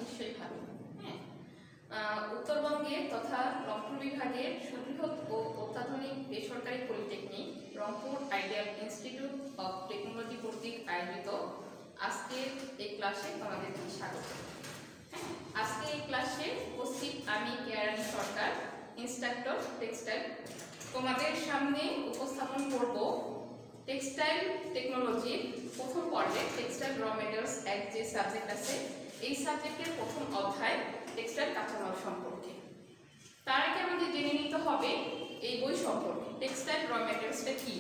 নিশ্চয়ই ভালো। হ্যাঁ, উত্তরবঙ্গের তথা রংপুর বিভাগের সুবৃহৎ ও অত্যাধুনিক বেসরকারি polytechnic Rangpur ideal institute of technology কর্তৃক আয়োজিত আজকের এই ক্লাসে তোমাদেরকে স্বাগত। আজকে এই ক্লাসে উপস্থিত আমি কেয়ারানী সরকার, ইনস্ট্রাক্টর টেক্সটাইল। তোমাদের সামনে উপস্থাপন করব টেক্সটাইল টেকনোলজির প্রথম পর্বে টেক্সটাইল র মেটেরিয়ালস এক যে সাবজেক্ট আছে, এই সাবজেক্টের প্রথম অধ্যায় টেক্সটাইল কাঁচামাল সম্পর্কে। তার আগে আমাদের জেনে নিতে হবে এই বই সম্পর্কে, টেক্সটাইল র মেটেরিয়ালসটা কি।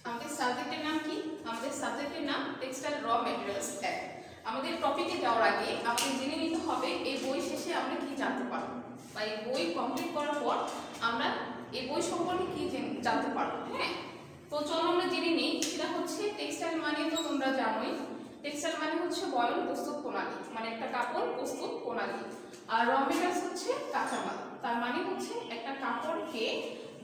আমাদের সাবজেক্টের নাম কি? আমাদের সাবজেক্টের নাম টেক্সটাইল র মেটেরিয়ালস এক। আমাদের টপিকে যাওয়ার আগে আমাদের জেনে নিতে হবে এই বই শেষে আমরা কি জানতে পারবো, বা এই বই কমপ্লিট করার পর আমরা এই বই সম্পর্কে কি জানতে পারবো। হ্যাঁ, তো চলো আমরা জেনে নিই। সেটা হচ্ছে টেক্সটাইল মানে তো তোমরা জানোই, টেক্সটাইল মানে হচ্ছে বয়ন প্রস্তুত প্রণালী, মানে একটা কাপড় প্রস্তুত প্রণালী। আর র মেটেরিয়ালস হচ্ছে কাঁচামাল, তার মানে হচ্ছে একটা কাপড়কে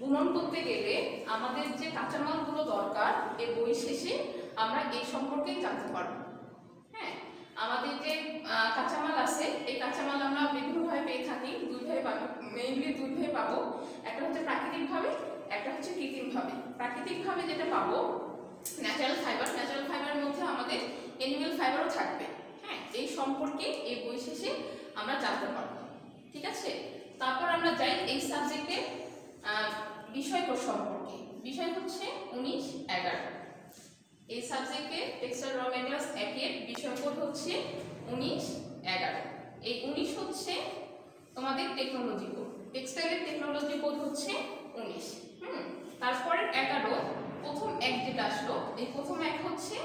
বুনন করতে গেলে আমাদের যে কাঁচামালগুলো দরকার এই বই শেষে আমরা এই সম্পর্কে জানতে পারবো। হ্যাঁ, আমাদের যে কাঁচামাল আছে এই কাঁচামাল আমরা বিভিন্নভাবে পেয়ে থাকি, দুইভাবে পাবো, মেইনলি দুইভাবে পাবো। একটা হচ্ছে প্রাকৃতিকভাবে, একটা হচ্ছে কৃত্রিমভাবে। প্রাকৃতিকভাবে যেটা পাবো ন্যাচারাল ফাইবার, ন্যাচারাল ফাইবারের মধ্যে আমাদের অ্যানিমেল ফাইবারও থাকবে। হ্যাঁ, এই সম্পর্কে এই বই শেষে আমরা জানতে পারবো। ঠিক আছে, তারপর আমরা যাই এই সাবজেক্টে বিষয়কোষ সম্পর্কে। বিষয় হচ্ছে 19-11। এই সাবজেক্টে টেক্সটাইল র মেটেরিয়ালস একের বিষয়কোষ হচ্ছে 19-11। এই 19 হচ্ছে তোমাদের টেকনোলজি কোড, টেক্সটাইলের টেকনোলজি কোড হচ্ছে 19। তারপরে 11 প্রথম এক যেটা আসলো, এই প্রথম এক হচ্ছে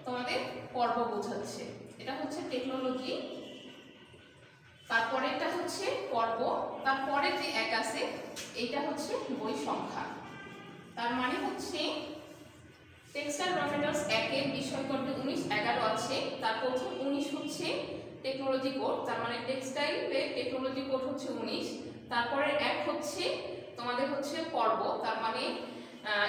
তোমাদের পর্ব বোঝাচ্ছে, এটা হচ্ছে টেকনোলজি। তারপরে এটা হচ্ছে পর্ব, তারপরে যে এক আছে এইটা হচ্ছে বই সংখ্যা। তার মানে হচ্ছে টেক্সটাইল র মেটেরিয়ালস একের বিষয় কোড 19-11 আছে, তার প্রথম 19 হচ্ছে টেকনোলজি কোড, তার মানে টেক্সটাইলের টেকনোলজি কোড হচ্ছে 19। তারপরে এক হচ্ছে তোমাদের হচ্ছে পর্ব, তার মানে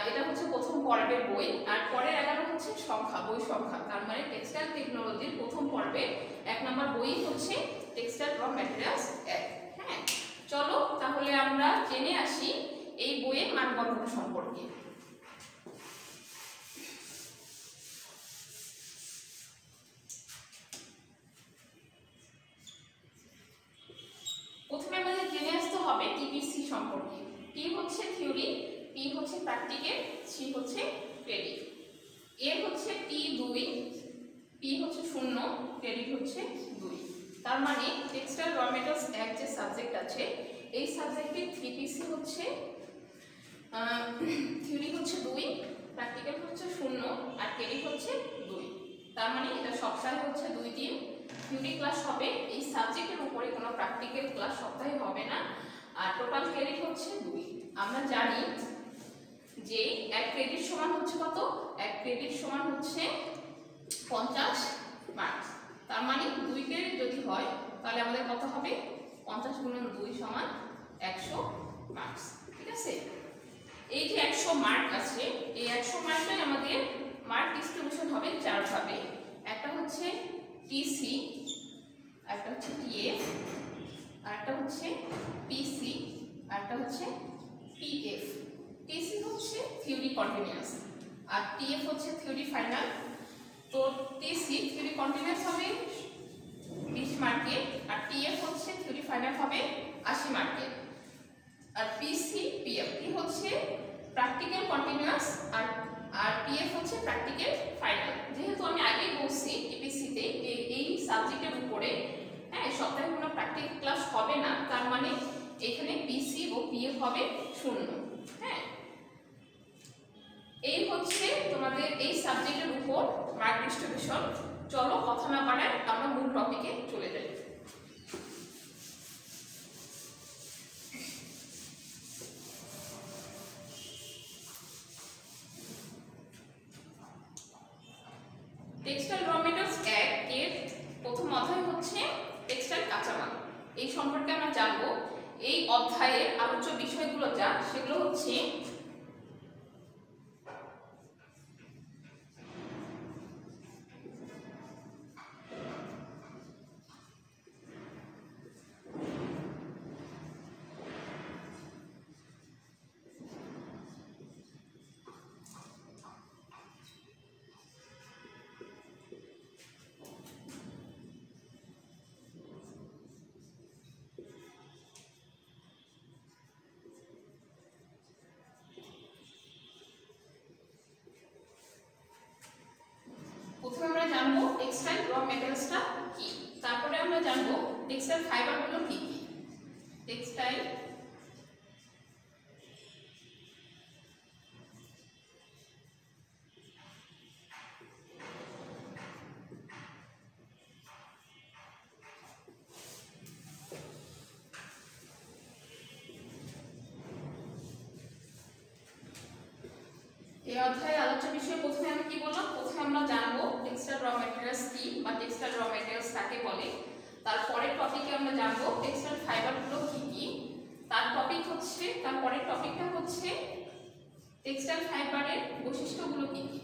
এটা হচ্ছে প্রথম পর্বের বই। আর পরের 11 হচ্ছে সংখ্যা, বই সংখ্যা, তার মানে টেক্সটাইল টেকনোলজির প্রথম পর্বের 1 নম্বর বই হচ্ছে টেক্সটাইল র মেটেরিয়ালস এক। হ্যাঁ, চলো তাহলে আমরা জেনে আসি এই বইয়ের মানবন্ধন সম্পর্কে। প্রথমে আমাদের জেনে আসতে হবে টিপিসি সম্পর্কে। টি হচ্ছে থিওরি, পি হচ্ছে প্র্যাকটিক্যাল, সি হচ্ছে ক্রেডিট। এ হচ্ছে T2, পি হচ্ছে 0, ক্রেডিট হচ্ছে 2। তার মানে টেক্সটাইল র মেটেরিয়ালস এক যে সাবজেক্ট আছে এই সাবজেক্টের টিপিসি হচ্ছে থিওরি হচ্ছে 2, প্র্যাকটিক্যাল হচ্ছে 0 আর ক্রেডিট হচ্ছে 2। তার মানে এটা সপ্তাহে হচ্ছে 2 দিন থিওরি ক্লাস হবে, এই সাবজেক্টের উপরে কোনো প্র্যাকটিক্যাল ক্লাস সপ্তাহে হবে না। আর টোটাল ক্রেডিট হচ্ছে 2। আমরা জানি যে এক ক্রেডিট সমান হচ্ছে কত? এক ক্রেডিট সমান হচ্ছে 50 মার্কস। তার মানে 2 ক্রেডিট যদি হয় তাহলে আমাদের কত হবে? 50 গুণন 2 সমান 100 মার্কস। ঠিক আছে, এই যে 100 মার্ক আছে এই 100 মার্কটাই আমাদের মার্ক ডিস্ট্রিবিউশন হবে 4 ভাবে। একটা হচ্ছে টিসি, একটা হচ্ছে টিএফ, আর একটা হচ্ছে পিসি, আর একটা হচ্ছে পিএফ। টিসি হচ্ছে থিওরি কন্টিনিউয়াস আর টিএফ হচ্ছে থিওরি ফাইনাল। তো টিসি থিওরি কন্টিনিউয়াস হবে 20 মার্কের, আর টিএফ হচ্ছে থিওরি ফাইনাল হবে 80 মার্কের। আর পিসি পিএফ কি হচ্ছে প্র্যাকটিক্যাল কন্টিনিউয়াস আর পিএফ হচ্ছে প্র্যাকটিক্যাল ফাইনাল। যেহেতু আমি আগেই বলছি টিপিসিতে এই সাবজেক্টের উপরে হ্যাঁ সপ্তাহে কোনো প্র্যাকটিক্যাল ক্লাস হবে না, তার মানে এখানে পিসি ও পিএফ হবে 0। হ্যাঁ, এই হচ্ছে তোমাদের এই সাবজেক্টের উপর মার্ক ডিস্ট্রিবিউশন। চলো কথা না বাড়াই আমরা মূল টপিকে চলে যাই। টেক্সটাইল র মেটেরিয়ালস এক এর প্রথম অধ্যায় হচ্ছে টেক্সটাইল কাঁচামাল। এই সম্পর্কে আমরা জানবো। এই অধ্যায়ের আলোচ্য বিষয়গুলো যা সেগুলো হচ্ছে প্রথমে আমরা জানবো টেক্সটাইল র মেটেরিয়ালসটা কি, তারপরে আমরা জানবো টেক্সটাইল ফাইবারগুলো কি কি। টেক্সটাইল এই অধ্যায়ের আলোচ্য বিষয় প্রথমে আমি কি বললাম, প্রথমে আমরা জানবো টেক্সটাইল র মেটেরিয়ালস কি বা টেক্সটাইল র মেটেরিয়ালস কাকে বলে। তারপরের টপিকে আমরা জানবো টেক্সটাইল ফাইবারগুলো কি কি। তারপরের টপিকটা হচ্ছে টেক্সটাইল ফাইবারের বৈশিষ্ট্যগুলো কি কি।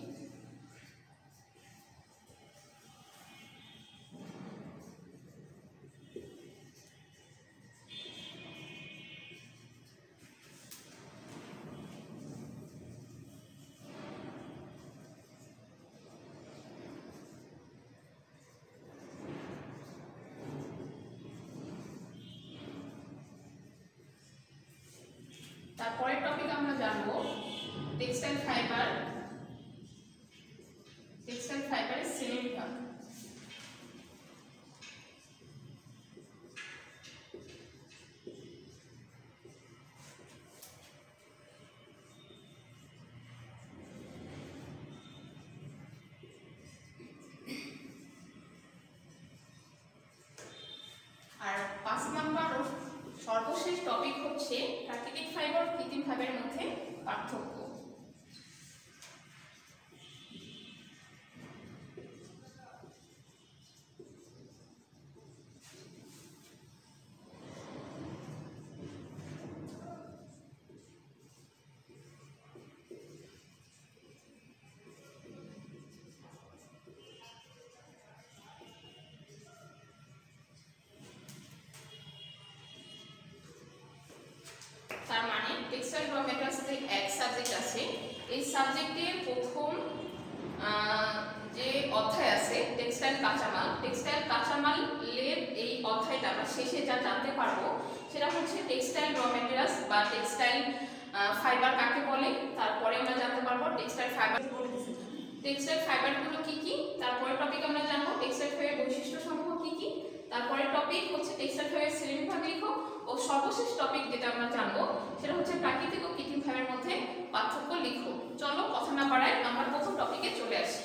তারপরের টপিক আমরা জানবো টেক্সটাইল ফাইবারের শ্রেণীবিভাগ। আর 5 নাম্বার সর্বশেষ টপিক হচ্ছে প্রাকৃতিক ফাইবার ও কৃত্রিম ফাইবারের মধ্যে পার্থক্য। তার মানে টেক্সটাইল র মেটেরিয়ালসে এক সাবজেক্ট আছে, এই সাবজেক্টের প্রথম যে অধ্যায় আছে টেক্সটাইল কাঁচামালের এই অধ্যায়টা আমরা শেষে যা জানতে পারবো সেটা হচ্ছে টেক্সটাইল র মেটেরিয়ালস বা টেক্সটাইল ফাইবার কাকে বলে। তারপরে আমরা জানতে পারবো টেক্সটাইল ফাইবারগুলো কি কি। তারপরে টপিক আমরা জানবো টেক্সটাইল ফাইবারের বৈশিষ্ট্য সমূহ কি কি। তারপরে টপিক হচ্ছে টেক্সটাইল ফাইবারের শ্রেণীবিভাগ লিখো। ও সর্বশেষ টপিক যেটা আমরা জানবো সেটা হচ্ছে প্রাকৃতিক ও কৃত্রিম ফাইবারের মধ্যে পার্থক্য লিখো। চলো কথা না বাড়াই আমরা প্রথম টপিকে চলে আসি।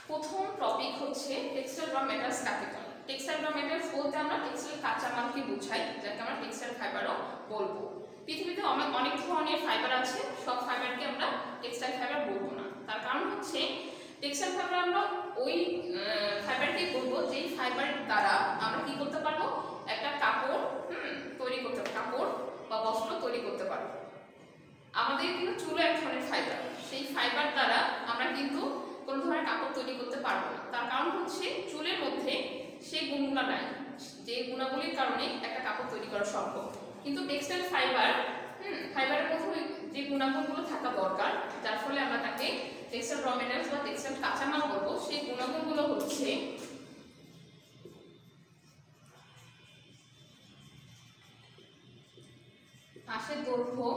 প্রথম টপিক হচ্ছে টেক্সটাইল র মেটেরিয়ালস কাকে বলে। টেক্সটাইল র মেটেরিয়ালস বলতে আমরা টেক্সটাইল কাঁচামালকে বোঝাই, যাকে আমরা টেক্সটাইল ফাইবারও বলবো। পৃথিবীতে অনেক ধরনের ফাইবার আছে, সব ফাইবারকে আমরা টেক্সটাইল ফাইবার বলবো না। তার কারণ হচ্ছে টেক্সটাইল ফাইবার আমরা ওই ফাইবারকে বলবো যেই ফাইবার দ্বারা আমরা কি করতে পারবো, একটা কাপড় তৈরি করতে পারবো, কাপড় বা বস্ত্র তৈরি করতে পারবো। আমাদের কিন্তু চুল এক ধরনের ফাইবার, সেই ফাইবার দ্বারা আমরা কিন্তু কোনো ধরনের কাপড় তৈরি করতে পারবো না। তার কারণ হচ্ছে চুলের মধ্যে সেই গুণগুলো নাই যে গুণাবলীর কারণে একটা কাপড় তৈরি করা সম্ভব। কিন্তু টেক্সটাইল ফাইবারের মধ্যে যে গুণাগুণগুলো থাকা দরকার, যার ফলে আমরা তাকে টেক্সটাইল র মেটেরিয়ালস বা টেক্সটাইল কাঁচামাল বলবো, সেই গুণাগুণগুলো হচ্ছে আসে দৈর্ঘ্য,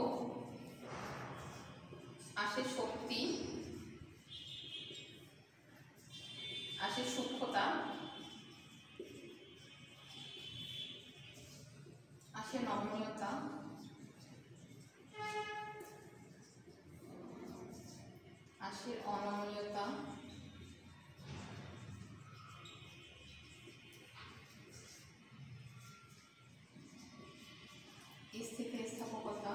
আসে শক্তি, আসে সূক্ষ্মতা, আসে নমনীয়তা, আসে অনমনীয়তা, স্থিতিস্থাপকতা,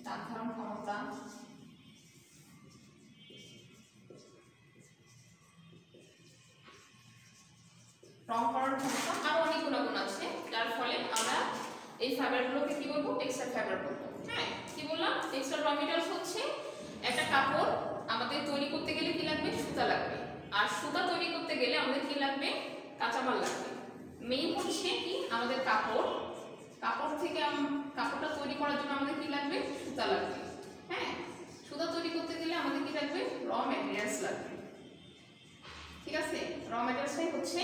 চাপ ধারণ ক্ষমতা, রং করার ক্ষমতা, আরো অনেক গুণাগুণ আছে, যার ফলে আমরা এই ফাইবারগুলোকে কি বলবো? টেক্সটাইল ফাইবার বলবো। হ্যাঁ, কি বললাম? টেক্সটাইল র মেটেরিয়ালস হচ্ছে একটা কাপড় আমাদের তৈরি করতে গেলে কি লাগবে? সুতা লাগবে। আর সুতা তৈরি করতে গেলে আমাদের কি লাগবে? কাঁচামাল লাগবে। মেইন হচ্ছে কি আমাদের কাপড় থেকে কাপড়টা তৈরি করার জন্য আমাদের কি লাগবে? সুতা লাগবে। হ্যাঁ, সুতা তৈরি করতে গেলে আমাদের কি লাগবে? র মেটেরিয়ালস লাগবে। ঠিক আছে, র মেটেরিয়ালসটাই হচ্ছে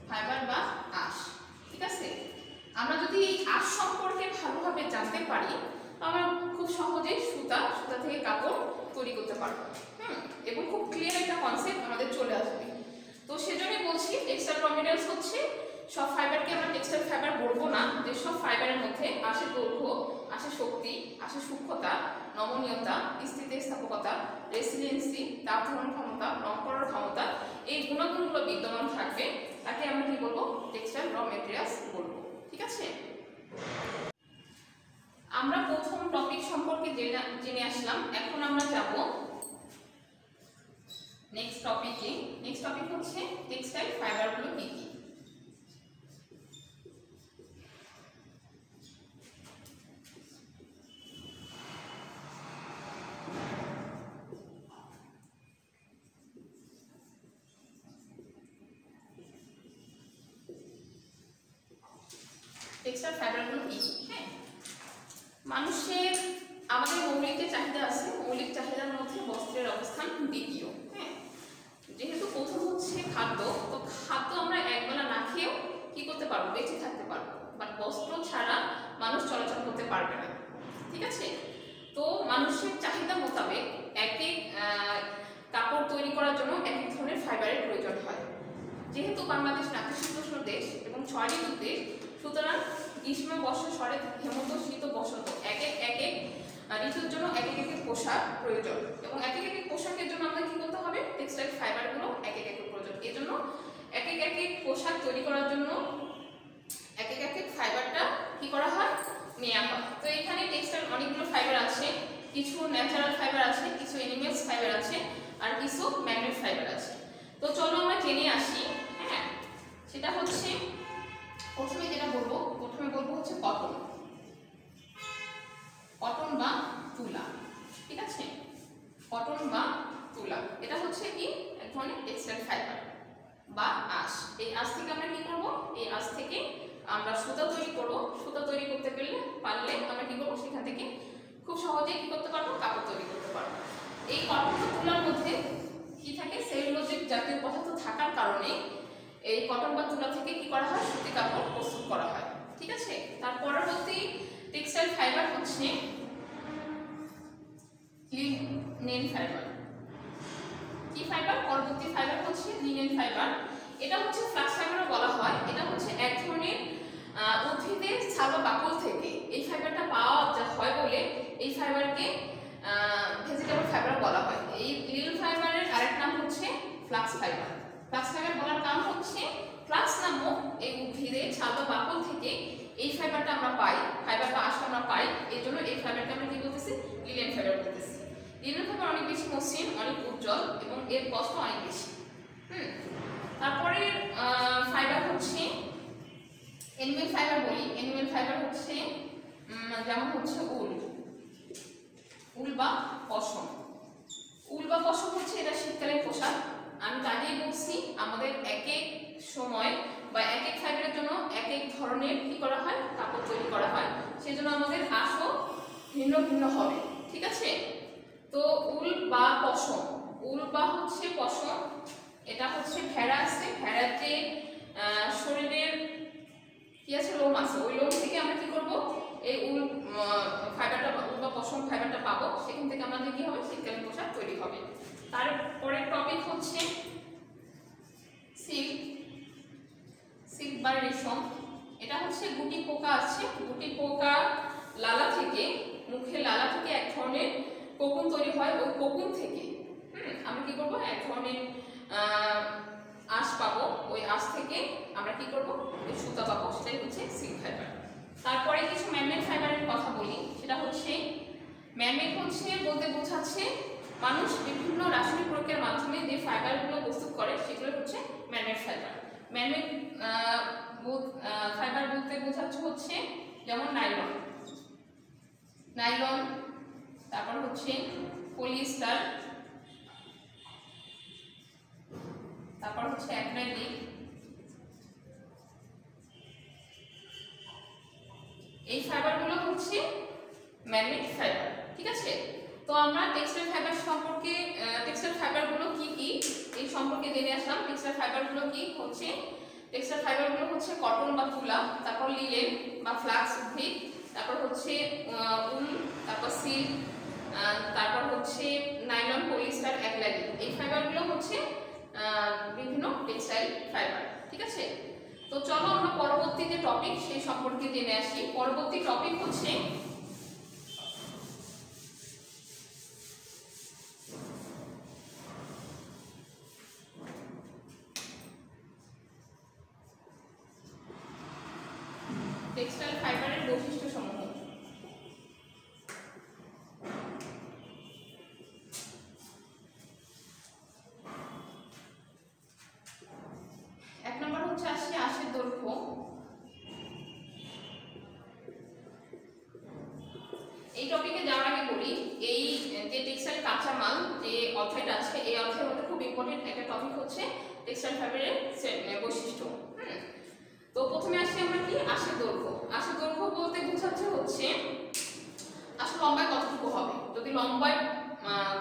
ফাইবার বা আঁশ। ঠিক আছে, আমরা যদি এই আঁশ সম্পর্কে ভালোভাবে জানতে পারি আমরা খুব সহজে সুতা থেকে কাপড় তৈরি করতে পারবো। এবং খুব ক্লিয়ার একটা কনসেপ্ট আমাদের চলে আসবে। তো সেজন্যই বলছি টেক্সটাইল র মেটেরিয়ালস হচ্ছে সব ফাইবারকে আমরা টেক্সটাইল ফাইবার বলবো না, যে সব ফাইবারের মধ্যে আসে দৈর্ঘ্য, আসে শক্তি, আসে সূক্ষ্মতা, নমনীয়তা, স্থিতিস্থাপকতা, রেসিলিয়েন্সি, তাপ ধারণ ক্ষমতা, রং করার ক্ষমতা, এই গুণাগুণগুলো বিদ্যমান থাকবে, তাকে আমরা কি বলবো? টেক্সটাইল র মেটেরিয়ালস বলবো। ঠিক আছে, আমরা প্রথম টপিক সম্পর্কে জেনে আসলাম। এখন আমরা যাব নেক্সট টপিকে। নেক্সট টপিক হচ্ছে টেক্সটাইল ফাইবারগুলো কি কি। টেক্সটাইল ফাইবারগুলো কি? হ্যাঁ, মানুষের আমাদের মৌলিক যে চাহিদা আছে, মৌলিক চাহিদার মধ্যে বস্ত্রের অবস্থান দ্বিতীয়। হ্যাঁ, যেহেতু প্রথম হচ্ছে খাদ্য, তো খাদ্য আমরা একবেলা না খেয়েও কি করতে পারবো? বেঁচে থাকতে পারবো, বাট বস্ত্র ছাড়া মানুষ চলাচল করতে পারবে না। ঠিক আছে, তো মানুষের চাহিদা মোতাবেক এক এক কাপড় তৈরি করার জন্য এক এক ধরনের ফাইবারের প্রয়োজন হয়। যেহেতু বাংলাদেশ নাতিশীতোষ্ণ দেশ এবং 6 ঋতুর দেশ, সুতরাং গ্রীষ্ম, বর্ষা, শরৎ, হেমন্ত, শীত, বসন্ত এক এক ঋতুর জন্য এক এক পোশাক প্রয়োজন, এবং এক এক পোশাকের জন্য আমাদের কি করতে হবে? টেক্সটাইল ফাইবারগুলো এক এক প্রয়োজন। এই জন্য এক এক পোশাক তৈরি করার জন্য এক এক ফাইবারটা কি করা হয়? নেওয়া হয়। তো এখানে টেক্সটাইল অনেকগুলো ফাইবার আছে, কিছু ন্যাচারাল ফাইবার আছে, কিছু এনিমেলস ফাইবার আছে, আর কিছু ম্যাগনেট ফাইবার আছে। তো চলো আমরা জেনে আসি। হ্যাঁ, সেটা হচ্ছে প্রথমে বলবো হচ্ছে কটন বা তুলা। ঠিক আছে, কটন বা তুলা এটা হচ্ছে কি এক ধরনের টেক্সটাইল ফাইবার বা আঁশ। এই আঁশ থেকে আমরা কি করব? এই আঁশ থেকে আমরা সুতা তৈরি করব। সুতা তৈরি করতে পারলে আমরা কি করব? সেখান থেকে খুব সহজেই কি করতে পারবো? কাপড় তৈরি করতে পারবো। এই কটন বা তুলার মধ্যে কি থাকে? সেলুলোজিক জাতীয় পদার্থ থাকার কারণে এই কটন বা তুলা থেকে কি করা হয়? সুতি কাপড় প্রস্তুত করা হয়। ঠিক আছে, তার পরবর্তী টেক্সটাইল ফাইবার হচ্ছে লিনেন ফাইবার। কি ফাইবার? পরবর্তী ফাইবার হচ্ছে লিনেন ফাইবার। এটা হচ্ছে ফ্লাক্স ফাইবারও বলা হয়। এটা হচ্ছে এক ধরনের উদ্ভিদের ছাল বা বাকল থেকে এই ফাইবারটা পাওয়া হয় বলে এই ফাইবারকে ভেজিটেবল ফাইবার বলা হয়। এই লিনেন ফাইবারের আরেক নাম হচ্ছে ফ্লাক্স ফাইবার। ফ্লাক্স ফাইবার বলার কারণ হচ্ছে ফ্লাক্স নামক এই উদ্ভিদের ছাল বা বাকল থেকে এই ফাইবারটা আমরা পাই, ফাইবার বা আঁশটা আমরা পাই। এই জন্য এই ফাইবারকে আমরা কি বলতেছি? লিনেন ফাইবার বলতেছি। লিনেন ফাইবার অনেক বেশি মসৃণ, অনেক উজ্জ্বল এবং এর কষ্ট অনেক বেশি। তারপরে ফাইবার হচ্ছে এনিমেল ফাইবার বলি। এনিমেল ফাইবার হচ্ছে যেমন হচ্ছে উল বা পশম। উল বা পশম হচ্ছে এটা শীতকালীন পোশাক। আমি আগেই বলছি আমাদের এক এক সময় বা এক এক ফাইবারের জন্য এক এক ধরনের কি করা হয়? কাপড় তৈরি করা হয়। সেজন্য আমাদের আঁশও ভিন্ন ভিন্ন হবে। ঠিক আছে, তো উল বা পশম, উল বা হচ্ছে পশম, এটা হচ্ছে ভেড়া আছে, ভেড়ার যে শরীরের কি আছে? লোম আছে, ওই লোম থেকে আমরা কি করব? এই উল ফাইবারটা, উল বা পশম ফাইবারটা পাবো। সেখান থেকে আমাদের কি হবে? শীতকালীন পোশাক তৈরি হবে। তারপরের টপিক হচ্ছে সিল্ক বা রেশম। এটা হচ্ছে গুটি পোকা আছে, গুটি পোকা লালা থেকে, মুখে লালা থেকে এক ধরনের কোকুন তৈরি হয়। ওই কোকুন থেকে আমরা কি করব? এক ধরনের আঁশ পাবো। ওই আঁশ থেকে আমরা কি করব? সুতা পাবো, সেটাই হচ্ছে সিল্ক ফাইবার। তারপরে কিছু ম্যাগনেট ফাইবারের কথা বলি। সেটা হচ্ছে ম্যানমেড হচ্ছে বলতে বোঝাচ্ছে মানুষ বিভিন্ন রাসায়নিক প্রক্রিয়ার মাধ্যমে যে ফাইবারগুলো প্রস্তুত করে সেগুলো হচ্ছে ম্যানমেড ফাইবার। ম্যানমেড ফাইবার বলতে বোঝাচ্ছে হচ্ছে যেমন নাইলন, তারপর হচ্ছে পলিয়েস্টার, তারপর হচ্ছে অ্যাক্রিলিক, এই ফাইবারগুলো হচ্ছে ম্যানমেড ফাইবার। ঠিক আছে, তো আমরা টেক্সটাইল ফাইবার সম্পর্কে টেক্সটাইল ফাইবারগুলো কি কি এই সম্পর্কে জেনে আসলাম। টেক্সটাইল ফাইবারগুলো কি হচ্ছে, টেক্সটাইল ফাইবারগুলো হচ্ছে কটন বা তুলা, তারপর লিনেন বা ফ্লাক্স উদ্ভিদ, তারপর হচ্ছে উল, তারপর সিল্ক, তারপর হচ্ছে নাইলন, পলিয়েস্টার, অ্যাক্রিলিক, এই ফাইবারগুলো হচ্ছে বিভিন্ন টেক্সটাইল ফাইবার। ঠিক আছে, তো চলো আমরা পরবর্তী যে টপিক সেই সম্পর্কে জেনে আসি। পরবর্তী টপিক হচ্ছে টেক্সটাইল ফাইবারের বৈশিষ্ট্য সমূহ। এক নম্বর হচ্ছে আসছে আঁশের দৈর্ঘ্য। এই টপিকে যাওয়ার আগে বলি, এই যে টেক্সটাইল কাঁচামাল যে অধ্যায়টা আছে এই অধ্যায়ের মধ্যে খুব ইম্পর্টেন্ট একটা টপিক হচ্ছে টেক্সটাইল ফাইবারের বৈশিষ্ট্য। তো প্রথমে আসি আমরা কি আঁশের দৈর্ঘ্য। আঁশের দৈর্ঘ্য বলতে বোঝাচ্ছে হচ্ছে আসলে লম্বায় কতটুকু হবে। যদি লম্বায়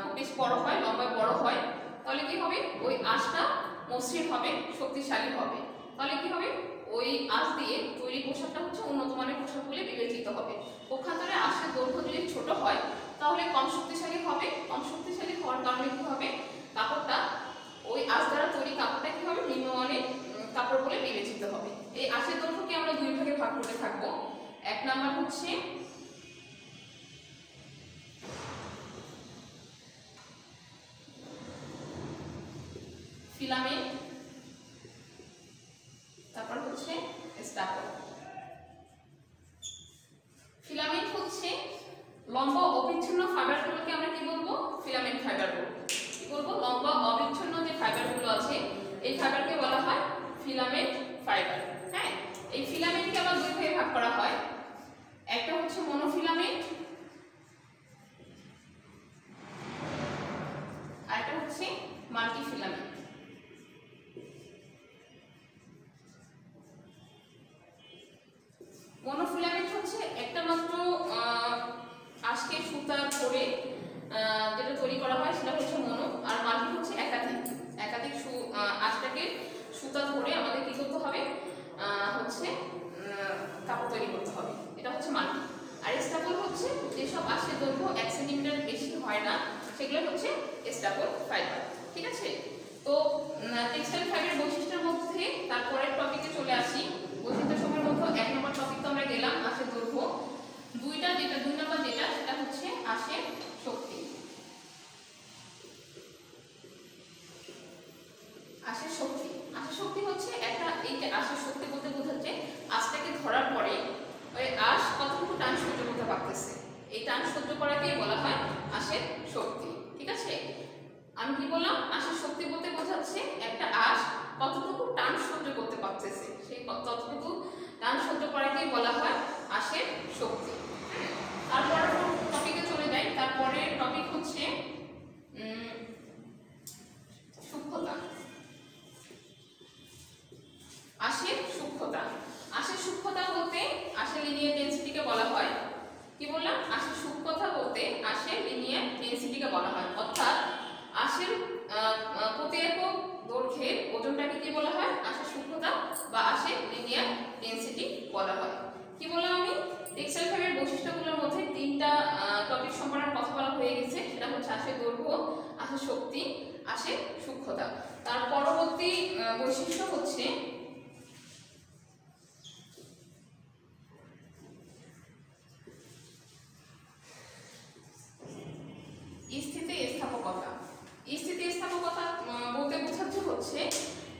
খুব বেশি বড় হয়, লম্বায় বড় হয়, তাহলে কি হবে, ওই আঁশটা মসৃণ হবে, শক্তিশালী হবে। তাহলে কি হবে, ওই আঁশ দিয়ে তৈরি পোশাকটা হচ্ছে উন্নত মানের পোশাক বলে বিবেচিত হবে। পক্ষান্তরে আঁশের দৈর্ঘ্য যদি ছোট হয় তাহলে কম শক্তিশালী হবে। কম শক্তিশালী হওয়ার কারণে কি হবে, কাপড়টা ওই আঁশ দ্বারা তৈরি কাপড়টা কি হবে, নিম্নমানের কাপড় বলে বিবেচিত হবে। এই আঁশের দৈর্ঘ্যকে আমরা দুই ভাগে ভাগ করে থাকবো। এক নাম্বার হচ্ছে ফিলামেন্ট, তারপর হচ্ছে স্টাপল। ফিলামেন্ট হচ্ছে লম্বা অবিচ্ছিন্ন ফাইবারগুলোকে আমরা কি বলবো, ফিলামেন্ট ফাইবার বলবো। কি বলবো, লম্বা অবিচ্ছিন্ন যে ফাইবারগুলো আছে এই ফাইবারকে বলা হয় ফিলামেন্ট ফাইবার। হ্যাঁ, এই ফিলামেন্টকে আবার দুই ভাগে ভাগ করা হয়। একটা হচ্ছে মনোফিলামেন্ট, আর একটা হচ্ছে মাল্টিফিলামেন্ট। মনোফিলামেন্ট হচ্ছে একটা মাত্র আঁশকে সুতা করে যেটা তৈরি করা হয় সেটা হচ্ছে মনো, আর মাল্টি হচ্ছে একাধিক আঁশটাকে সুতা ধরে আমাদের কি করতে হবে, হচ্ছে কাপড় তৈরি করতে হবে, এটা হচ্ছে মাল্টি। আর স্টাপল হচ্ছে যেসব আঁশের দৈর্ঘ্য 1 সেন্টিমিটার বেশি হয় না সেগুলো হচ্ছে স্টাপল ফাইবার। ঠিক আছে, তো টেক্সটাইল ফাইবারের বৈশিষ্ট্যের মধ্যে তারপরের টপিকে চলে আসি। বৈশিষ্ট্য সমূহের মধ্যে এক নম্বর টপিক তো আমরা গেলাম আঁশের দৈর্ঘ্য। দুই নম্বর যেটা সেটা হচ্ছে আঁশের শক্তি। আঁশের শক্তি হচ্ছে একটা, এই যে আঁশের শক্তি বলতে বোঝাচ্ছে আঁশটাকে ধরার পরে ওই আঁশ কতটুকু টান সহ্য করতে পারতেছে, এই টান সহ্য করাকেই বলা হয় আঁশের শক্তি। ঠিক আছে, আমি কি বললাম, আঁশের শক্তি বলতে বোঝাচ্ছে একটা আঁশ কতটুকু টান সহ্য করতে পারতেছে, সেই ততটুকু টান সহ্য করাকেই বলা হয় আঁশের শক্তি। তারপর টপিকে চলে যাই। তারপরের টপিক হচ্ছে সূক্ষ্মতা। আঁশের সূক্ষ্মতা বলতে আঁশের লিনিয়ার ডেনসিটিকে বলা হয়। কি বললাম, আঁশের সূক্ষ্মতা বলতে আঁশের লিনিয়ার ডেনসিটিকে বলা হয়, অর্থাৎ আঁশের প্রতি একক দৈর্ঘ্যের ওজনটাকে কি বলা হয়, আঁশের সূক্ষ্মতা বা আঁশের লিনিয়ার ডেনসিটি বলা হয়। কি বললাম আমি, টেক্সটাইল ফাইবারের বৈশিষ্ট্যগুলোর মধ্যে তিনটা টপিক সম্পর্কে কথা বলা হয়ে গেছে, সেটা হচ্ছে আঁশের দৈর্ঘ্য, আঁশের শক্তি, আঁশের সূক্ষ্মতা। তার পরবর্তী বৈশিষ্ট্য হচ্ছে স্থিতিস্থাপকতা। স্থিতিস্থাপকতা বলতে বোঝাচ্ছে হচ্ছে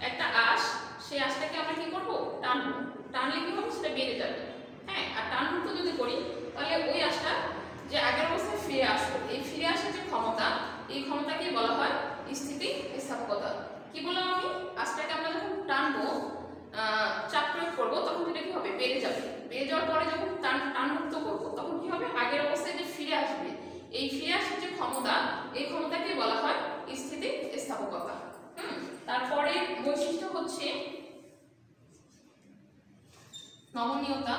একটা আঁশ, সেই আঁশটাকে আমরা কি করবো, টানবো, টানলে কি হবে, সেটা বেড়ে যাবে। হ্যাঁ, আর টানমুক্ত যদি করি তাহলে ওই আঁশটা যে আগের অবস্থায় ফিরে আসবে। ক্ষমতা, এই ক্ষমতাকে বলা হয় স্থিতিস্থাপকতা। তারপরে বৈশিষ্ট্য হচ্ছে নমনীয়তা।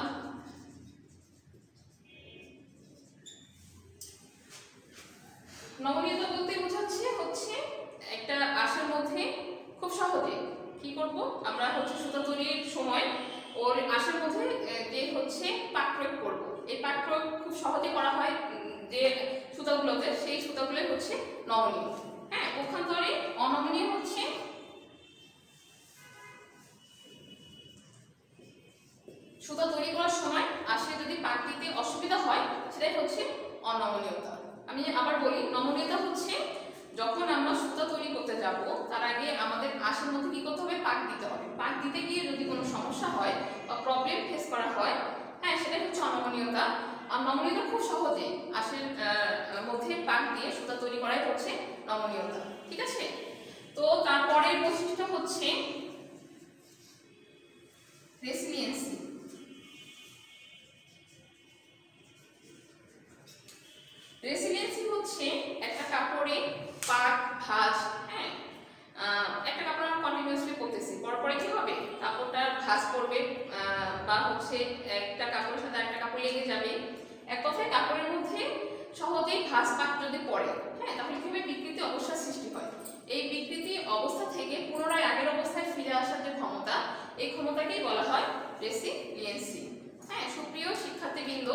নমনীয়তা বলতে বোঝাচ্ছে হচ্ছে একটা আঁশের মধ্যে খুব সহজে কি করব আমরা হচ্ছে সুতা তৈরির সময় ওর আঁশের মধ্যে যে হচ্ছে পাক প্রয়োগ করব, এই পাক প্রয়োগ খুব সহজে করা হয় যে সুতাগুলোতে, সেই সুতাগুলোই হচ্ছে নমনীয়। হ্যাঁ, পক্ষান্তরে অনমনীয় হচ্ছে সুতা তৈরি করার সময় আঁশে যদি পাক দিতে অসুবিধা হয়, সেটাই হচ্ছে অনমনীয়তা। আমি আবার বলি, নমনীয়তা হচ্ছে যখন আমরা সুতা তৈরি করতে যাব তার আগে আমাদের আঁশের মধ্যে কি করতে হবে, পাক দিতে হবে। পাক দিতে গিয়ে যদি কোনো সমস্যা হয় বা প্রবলেম ফেস করা হয়, হ্যাঁ, সেটাই হচ্ছে অনমনীয়তা। আর নমনীয়তা খুব সহজে আঁশের মধ্যে পাক দিয়ে সুতা তৈরি করাই হচ্ছে নমনীয়তা। ঠিক আছে, তো তারপরের বৈশিষ্ট্য হচ্ছে রেসিলিয়েন্সি। রেসিলিয়েন্সি হচ্ছে একটা কাপড়ে পাক ভাঁজ, হ্যাঁ, একটা কাপড় আমরা কন্টিনিউয়াসলি করতেছি, পরে কি হবে, কাপড়টা ভাঁজ করবে বা হচ্ছে একটা কাপড়ের সাথে আরেকটা কাপড় লেগে যাবে। এক কথায় কাপড়ের মধ্যে সহজেই ভাঁজ পাক যদি পড়ে, হ্যাঁ, তাহলে কি হবে, বিকৃতি অবস্থার সৃষ্টি হয়। এই বিকৃতি অবস্থা থেকে পুনরায় আগের অবস্থায় ফিরে আসার যে ক্ষমতা, এই ক্ষমতাকেই বলা হয় রেসিলিয়েন্সি। হ্যাঁ, সুপ্রিয় শিক্ষার্থীবৃন্দ,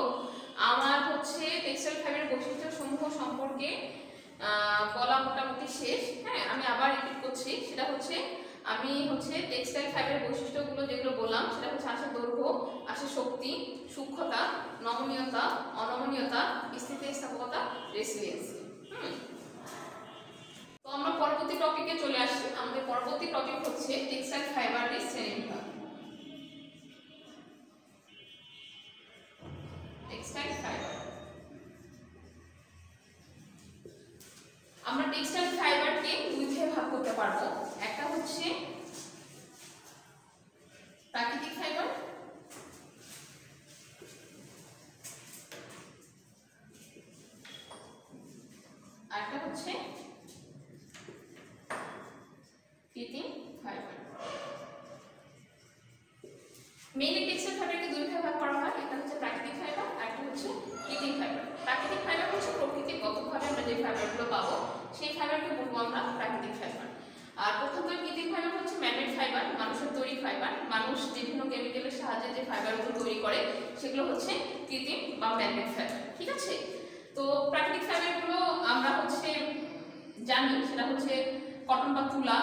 আমার হচ্ছে টেক্সটাইল ফাইবারের বৈশিষ্ট্য সমূহ সম্পর্কে বলা মোটামুটি শেষ। হ্যাঁ, আমি আবার রিপিট করছি, সেটা হচ্ছে আমি হচ্ছে টেক্সটাইল ফাইবারের বৈশিষ্ট্যগুলো যেগুলো বললাম, সেটা হচ্ছে আঁশের দৈর্ঘ্য, আঁশের শক্তি, সূক্ষ্মতা, নমনীয়তা, অনমনীয়তা, স্থিতিস্থাপকতা, রেসিলিয়েন্সি। তো আমরা পরবর্তী টপিকে চলে আসি। আমাদের পরবর্তী টপিক হচ্ছে টেক্সটাইল ফাইবারের শ্রেণীবিভাগ। টেক্সটাইল ফাইবার, আমরা টেক্সটাইল ফাইবারকে দুই ভাগে ভাগ করতে পারবো। একটা হচ্ছে প্রাকৃতিক ফাইবার, আর একটা হচ্ছে কৃত্রিম ফাইবার। মেইনলি টেক্সটাইল ফাইবারকে দুই ভাগে ভাগ করা হয়, একটা হচ্ছে প্রাকৃতিক ফাইবার, আর একটা হচ্ছে কৃত্রিম ফাইবার। প্রাকৃতিক ফাইবার হচ্ছে প্রকৃতিগতভাবে আমরা যে ফাইবারগুলো পাবো, সেই ফাইবারকে বলবো আমরা প্রাকৃতিক ফাইবার। আর প্রথমত কৃত্রিম ফাইবার হচ্ছে ম্যানমেড ফাইবার, মানুষের তৈরি ফাইবার। মানুষ বিভিন্ন কেমিক্যালের সাহায্যে যে ফাইবারগুলো তৈরি করে, সেগুলো হচ্ছে কৃত্রিম বা ম্যানমেড ফাইবার। ঠিক আছে, তো প্রাকৃতিক ফাইবারগুলো আমরা হচ্ছে জানি, সেটা হচ্ছে কটন বা তুলা,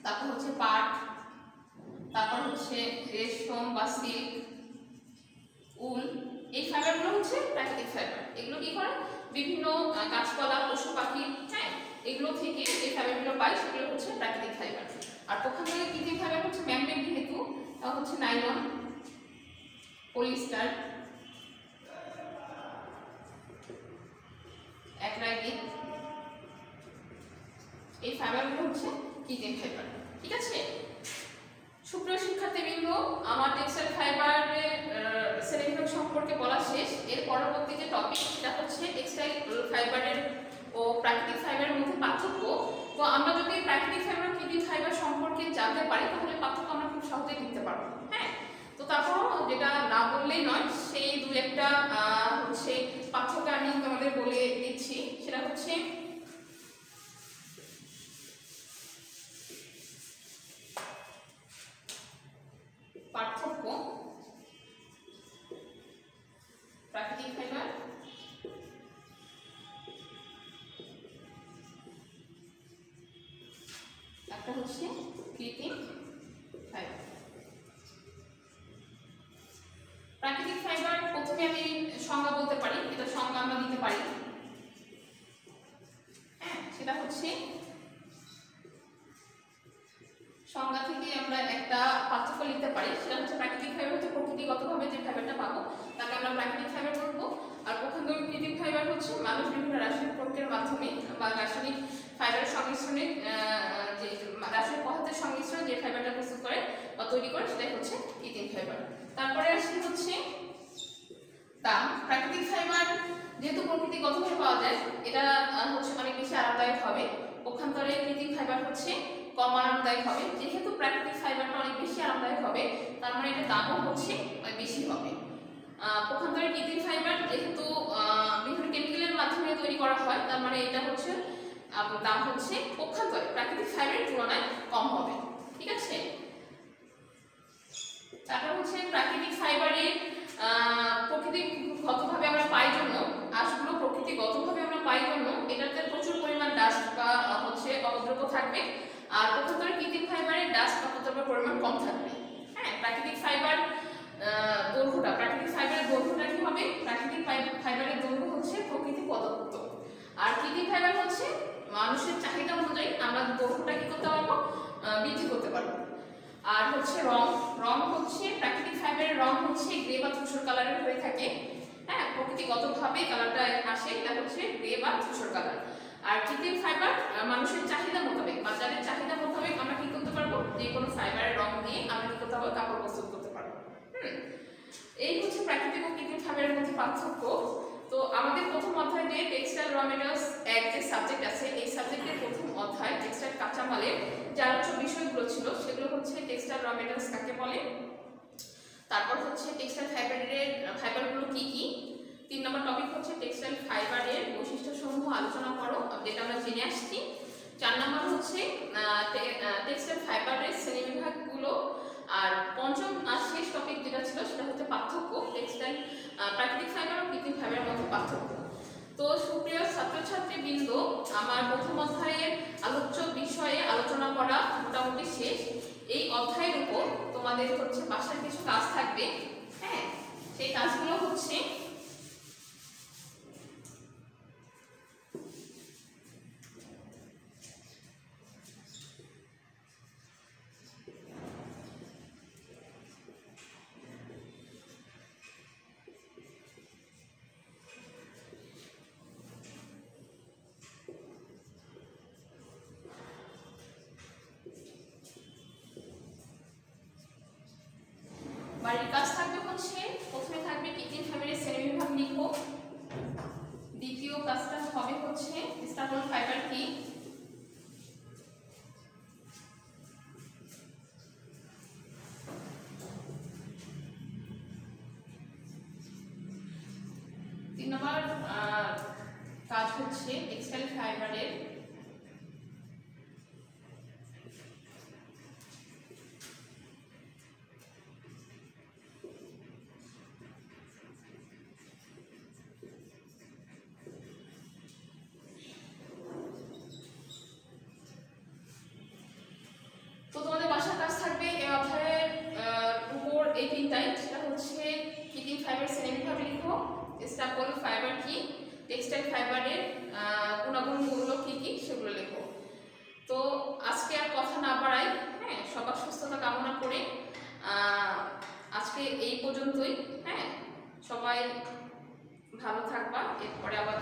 তারপর হচ্ছে পাট, তারপর হচ্ছে রেশম বা সিল্ক, উল। এই ফাইবারগুলো হচ্ছে প্রাকৃতিক ফাইবার। এগুলো কি করে, বিভিন্ন গাছপালা, পশু পাখি, হ্যাঁ, এগুলো থেকে যে ফাইবারগুলো পাই সেগুলো হচ্ছে প্রাকৃতিক ফাইবার। আর পক্ষান্তরে কৃত্রিম ফাইবার হচ্ছে ম্যানমেড, যেহেতু তা হচ্ছে নাইলন, পলিস্টার, অ্যাক্রাইলিক, এই ফাইবারগুলো হচ্ছে কৃত্রিম ফাইবার। ঠিক আছে, সুপ্রিয় শিক্ষার্থীবৃন্দ, আমার টেক্সটাইল ফাইবারের শ্রেণীবিভাগ সম্পর্কে বলা শেষ। এর পরবর্তী যে টপিক, সেটা হচ্ছে টেক্সটাইল ফাইবারের ও প্রাকৃতিক ফাইবারের মধ্যে পার্থক্য। তো আমরা যদি প্রাকৃতিক ফাইবার ও কৃত্রিম ফাইবার সম্পর্কে জানতে পারি, তাহলে পার্থক্য আমরা খুব সহজেই দেখতে পারবো। হ্যাঁ, তো তারপরও যেটা না বললেই নয়, সেই দু একটা হচ্ছে পার্থক্য আমি তোমাদের বলে দিচ্ছি। সেটা হচ্ছে পার্থক্য প্রাকৃতিক ফাইবার একটা হচ্ছে কৃত্রিম ফাইবার। প্রাকৃতিক ফাইবার প্রথমে আমি সংজ্ঞা বলতে পারি, এটা সংজ্ঞা আমরা দিতে পারি। হ্যাঁ, সেটা হচ্ছে সংজ্ঞা থেকে আমরা একটা পার্থক্য লিখতে পারি। সেটা হচ্ছে প্রাকৃতিক ফাইবার হচ্ছে প্রকৃতিগতভাবে যে ফাইবারটা পাবো তাকে আমরা প্রাকৃতিক ফাইবার বলবো। আর পক্ষান্তরে কৃত্রিম ফাইবার হচ্ছে মানুষ বিভিন্ন রাসায়নিক প্রক্রিয়ার মাধ্যমে বা রাসায়নিক ফাইবারের সংমিশ্রণে, যে রাসায়নিক পদার্থের সংমিশ্রণে যে ফাইবারটা প্রস্তুত করে বা তৈরি করে, সেটাই হচ্ছে কৃত্রিম ফাইবার। তারপরে আসি হচ্ছে দাম। প্রাকৃতিক ফাইবার যেহেতু প্রকৃতিগতভাবে পাওয়া যায় এটা হচ্ছে অনেক বেশি আরামদায়ক হবে, পক্ষান্তরে কৃত্রিম ফাইবার হচ্ছে কম আরামদায়ক হবে। যেহেতু প্রাকৃতিক ফাইবারটা অনেক বেশি আরামদায়ক হবে তার মানে এটা দামও হচ্ছে বেশি হবে। পক্ষান্তরে কৃত্রিম ফাইবার যেহেতু বিভিন্ন কেমিক্যালের মাধ্যমে তৈরি করা হয় তার মানে এটা হচ্ছে দাম হচ্ছে পক্ষান্তরে প্রাকৃতিক ফাইবারের তুলনায় কম হবে। ঠিক আছে, তারপর হচ্ছে প্রাকৃতিক ফাইবারের প্রকৃতিগতভাবে আমরা পাই জন্য, আঁশগুলো প্রকৃতিগতভাবে আমরা পাই জন্য এটাতে প্রচুর পরিমাণ ডাস্ট বা হচ্ছে অপদ্রব্য থাকবে, আর পক্ষান্তরে কৃত্রিম ফাইবারের ডাস্ট বা অপদ্রব্যের পরিমাণ কম থাকবে। হ্যাঁ, প্রাকৃতিক ফাইবারের দৈর্ঘ্যটা কি হবে? প্রাকৃতিক ফাইবারের দৈর্ঘ্য হচ্ছে প্রকৃতি প্রদত্ত, আর কৃত্রিম ফাইবার হচ্ছে মানুষের চাহিদা অনুযায়ী আমরা দৈর্ঘ্যটা কি করতে পারবো? বৃদ্ধি করতে পারবো। আর হচ্ছে রং হচ্ছে প্রাকৃতিক ফাইবারের রং হচ্ছে গ্রে বা ধূসর কালারের হয়ে থাকে। হ্যাঁ, প্রকৃতিগতভাবে কালারটা আসে, এটা হচ্ছে গ্রে বা ধূসর কালার। আর কৃত্রিম ফাইবার মানুষের চাহিদা মোতাবেক, বাজারের চাহিদা মোতাবেক আমরা কি করতে পারবো? যে কোনো ফাইবারের রং দিয়ে আমরা কি করতে পারবো? কাপড় প্রস্তুত করতে পারবো। এই হচ্ছে প্রাকৃতিক ও কৃত্রিম ফাইবারের মধ্যে পার্থক্য। তো আমাদের প্রথম অধ্যায় যে টেক্সটাইল র মেটেরিয়ালস এক যে সাবজেক্ট আছে, এই সাবজেক্টের প্রথম অধ্যায় টেক্সটাইল কাঁচামালের যে আলোচ্য বিষয়গুলো ছিল সেগুলো হচ্ছে টেক্সটাইল র মেটেরিয়ালস কাকে বলে, তারপর হচ্ছে টেক্সটাইল ফাইবারগুলো কি কি, 3 নম্বর টপিক হচ্ছে টেক্সটাইল ফাইবারের বৈশিষ্ট্যসমূহ আলোচনা করো, যেটা আমরা জেনে আসছি। 4 নম্বর হচ্ছে টেক্সটাইল ফাইবারের শ্রেণীবিভাগগুলো, আর পঞ্চম আর শেষ টপিক যেটা ছিল সেটা হচ্ছে পার্থক্য, টেক্সটাইল প্রাকৃতিক ফাইবার ও কৃত্রিম ফাইবারের মধ্যে পার্থক্য। তো সুপ্রিয় ছাত্রছাত্রীবৃন্দ, আমার প্রথম অধ্যায়ের আলোচ্য বিষয়ে আলোচনা করা মোটামুটি শেষ। এই অধ্যায়ের উপর তোমাদের হচ্ছে বাসায় কিছু কাজ থাকবে। হ্যাঁ, সেই কাজগুলো হচ্ছে বাড়ির কাজ থাকবে হচ্ছে প্রথমে থাকবে কৃত্রিম ফাইবারের শ্রেণীবিভাগ লিখো, দ্বিতীয় কাজটা হবে হচ্ছে স্টাপল ফাইবার কি, তিন নম্বর কাজ হচ্ছে টেক্সটাইল ফাইবারের এই তিনটাই, সেটা হচ্ছে কৃত্রিম ফাইবার শ্রেণীবিভাগ লিখো, স্টাপল ফাইবার কি, টেক্সটাইল ফাইবারের গুণাগুণগুলো কি কি সেগুলো লিখো। তো আজকে আর কথা না বাড়াই, হ্যাঁ, সবার সুস্থতা কামনা করে আজকে এই পর্যন্তই। হ্যাঁ, সবাই ভালো থাকবা, এরপরে আবার